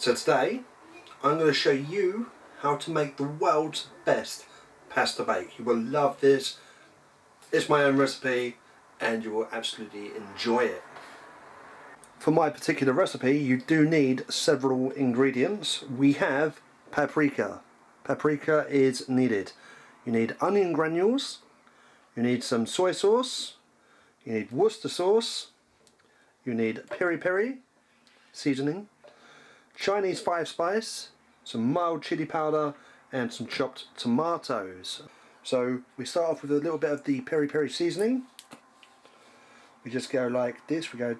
So today I'm going to show you how to make the world's best pasta bake. You will love this. It's my own recipe and you will absolutely enjoy it. For my particular recipe you do need several ingredients. We have paprika. Paprika is needed. You need onion granules, you need some soy sauce, you need Worcester sauce, you need peri peri seasoning, Chinese 5-spice, some mild chili powder and some chopped tomatoes. So we start off with a little bit of the peri peri seasoning. We just go like this, we go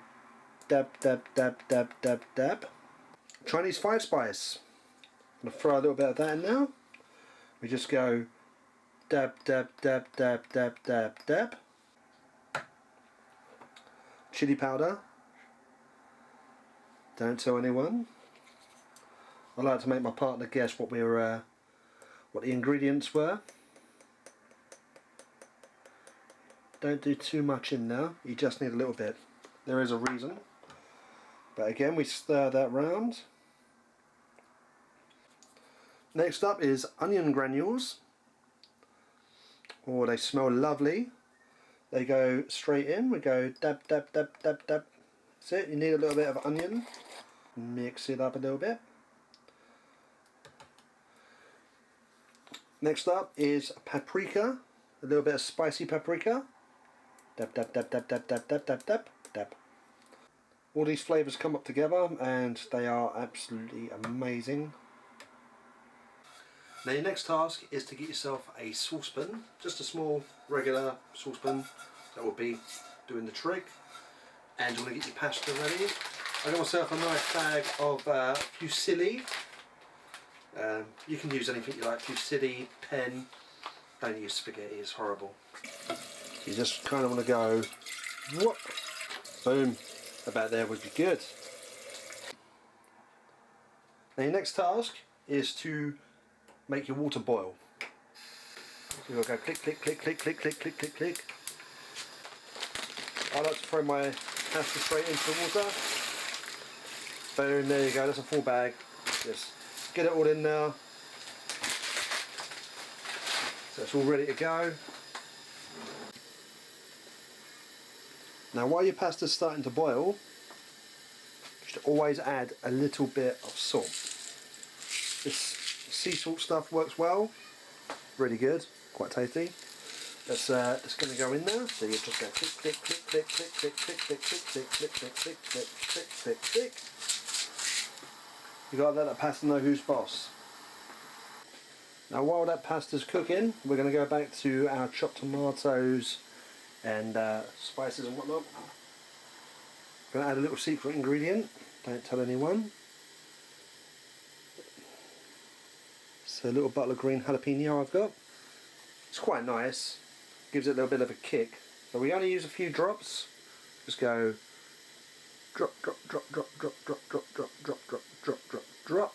dab dab dab dab dab dab. Chinese 5-spice, I'm going to throw a little bit of that in now. We just go dab dab dab dab dab dab dab. Chili powder, don't tell anyone. I like to make my partner guess what the ingredients were. Don't do too much in there, you just need a little bit. There is a reason. But again, we stir that round. Next up is onion granules. Oh, they smell lovely. They go straight in. We go dab dab dab dab dab. That's it, you need a little bit of onion. Mix it up a little bit. Next up is paprika, a little bit of spicy paprika. Dab dab dab dab dab dab dab dab dab dab. All these flavours come up together and they are absolutely amazing. Now your next task is to get yourself a saucepan, just a small regular saucepan that will be doing the trick. And you want to get your pasta ready. I got myself a nice bag of fusilli. You can use anything you like, fusilli, pen. Don't use spaghetti, it's horrible. You just kind of want to go, whoop, boom, about there would be good. Now your next task is to make your water boil. So you'll go click, click, click, click, click, click, click, click, click. I like to throw my pasta straight into the water. Boom, there you go, that's a full bag. Just get it all in now. So it's all ready to go. Now while your pasta's starting to boil, you should always add a little bit of salt. This sea salt stuff works well, really good, quite tasty. That's going to go in there. So you just go click, click, click, click, click, click, click, click, click, click, click, click, click, click, click, click, click. You got to let that pasta know who's boss. Now while that pasta's cooking, we're going to go back to our chopped tomatoes and spices and whatnot. We're going to add a little secret ingredient. Don't tell anyone. So a little bottle of green jalapeno I've got. It's quite nice. Gives it a little bit of a kick. So we only use a few drops. Just go drop, drop, drop, drop, drop, drop, drop, drop, drop, drop, drop, drop, drop.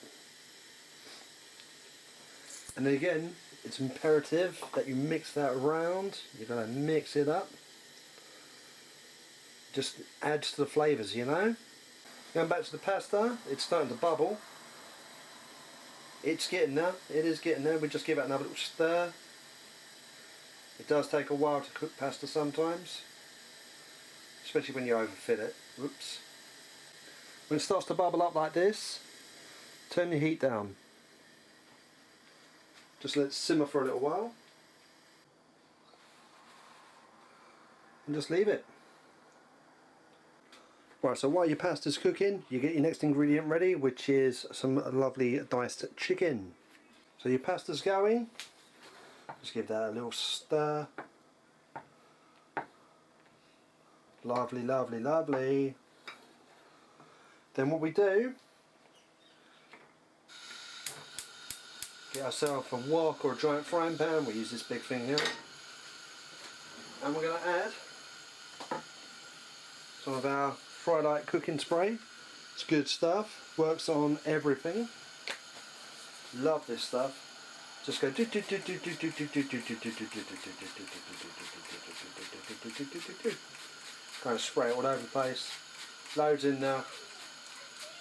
And then again, it's imperative that you mix that around. You've got to mix it up. Just adds to the flavours, you know. Going back to the pasta, it's starting to bubble. It's getting there, it is getting there. We just give it another little stir. It does take a while to cook pasta sometimes, especially when you overfit it. Whoops. When it starts to bubble up like this, turn your heat down. Just let it simmer for a little while. And just leave it. Right, so while your pasta's cooking, you get your next ingredient ready, which is some lovely diced chicken. So your pasta's going. Just give that a little stir. Lovely, lovely, lovely. Then what we do, get ourselves a wok or a giant frying pan. We use this big thing here. And we're going to add some of our Fry-Lite cooking spray. It's good stuff, works on everything. Love this stuff. Just go kind of spray it all over the place. Loads in there.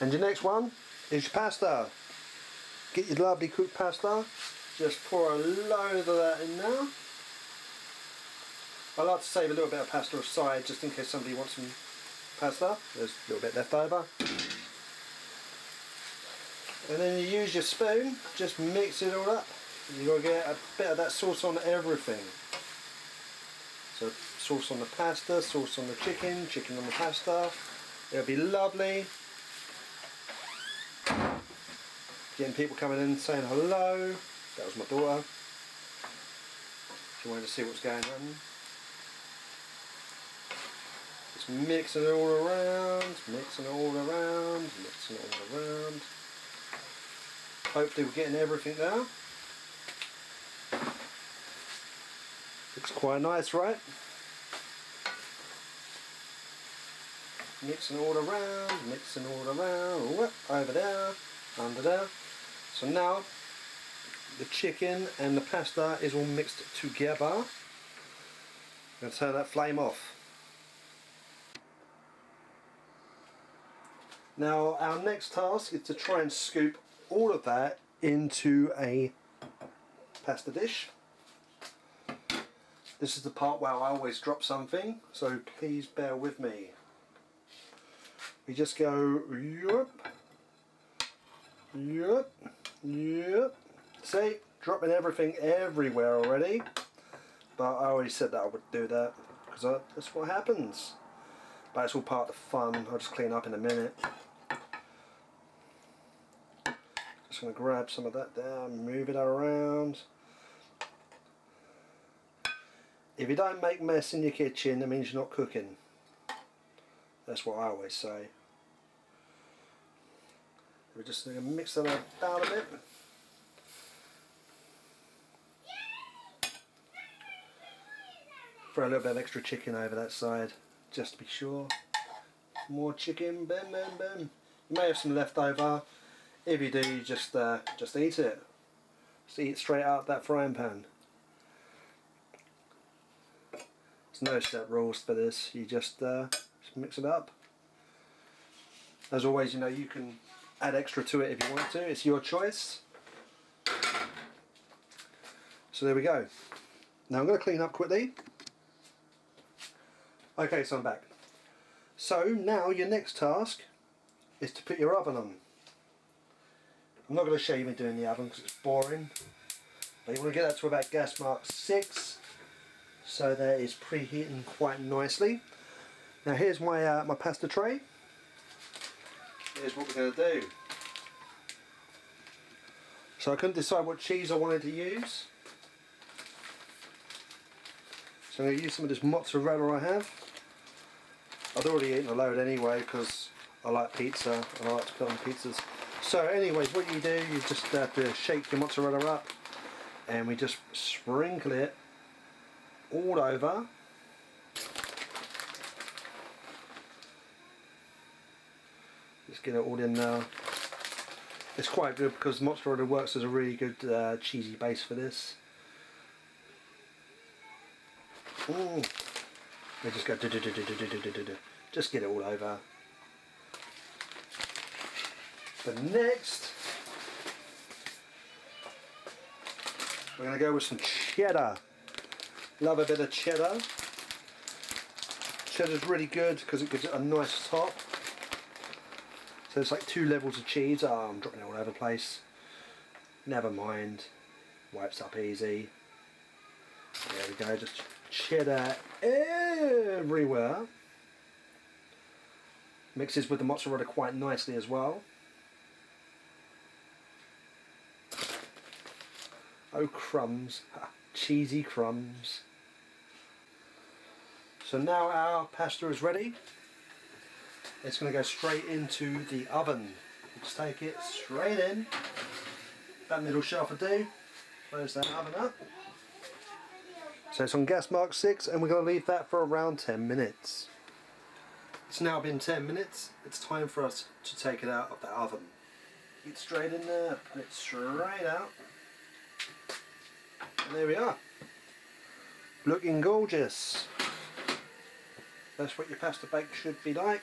And your next one is your pasta. Get your lovely cooked pasta. Just pour a load of that in there. I like to save a little bit of pasta aside just in case somebody wants some pasta. There's a little bit left over. And then you use your spoon, just mix it all up. You've got to get a bit of that sauce on everything. So sauce on the pasta, sauce on the chicken, chicken on the pasta. It'll be lovely. Getting people coming in saying hello. That was my daughter. She wanted to see what's going on. Just mixing it all around, mixing it all around, mixing it all around. Hopefully we're getting everything there. Looks quite nice, right? Mixing all around, mixing all around. Whoop, over there, under there. So now the chicken and the pasta is all mixed together. I'm going to turn that flame off. Now our next task is to try and scoop all of that into a pasta dish. This is the part where I always drop something, so please bear with me. We just go yup, yup, yup. See, dropping everything everywhere already. But I already said that I would do that because that's what happens. But it's all part of the fun. I'll just clean up in a minute. Just going to grab some of that there, move it around. If you don't make mess in your kitchen, that means you're not cooking. That's what I always say. We're just going to mix that about a bit. Throw a little bit of extra chicken over that side, just to be sure. More chicken, bam, bam, bam. You may have some left over. If you do, you just eat it. Just eat it straight out that frying pan. There's no set rules for this. You just mix it up. As always, you know, you can add extra to it if you want to. It's your choice. So there we go. Now I'm going to clean up quickly. Okay, so I'm back. So now your next task is to put your oven on. I'm not going to show you me doing the oven because it's boring. But you want to get that to about gas mark 6, so that is preheating quite nicely. Now here's my my pasta tray. Here's what we're going to do. So I couldn't decide what cheese I wanted to use. So I'm going to use some of this mozzarella I have. I'd already eaten a load anyway because I like pizza and I like to put on pizzas. So anyways, what you do, you just have to shake your mozzarella up and we just sprinkle it all over. Just get it all in there. It's quite good because mozzarella works as a really good cheesy base for this. We just go just get it all over. But next we're going to go with some cheddar. Love a bit of cheddar. Cheddar's really good because it gives it a nice top. So it's like 2 levels of cheese. Oh, I'm dropping it all over the place. Never mind. Wipes up easy. There we go, just cheddar everywhere. Mixes with the mozzarella quite nicely as well. Oh crumbs, cheesy crumbs. So now our pasta is ready. It's going to go straight into the oven. Just take it straight in. That middle shelf will do. Close that oven up. So it's on gas mark 6 and we're going to leave that for around 10 minutes. It's now been 10 minutes. It's time for us to take it out of the oven. Get straight in there, put it straight out. And there we are. Looking gorgeous. That's what your pasta bake should be like.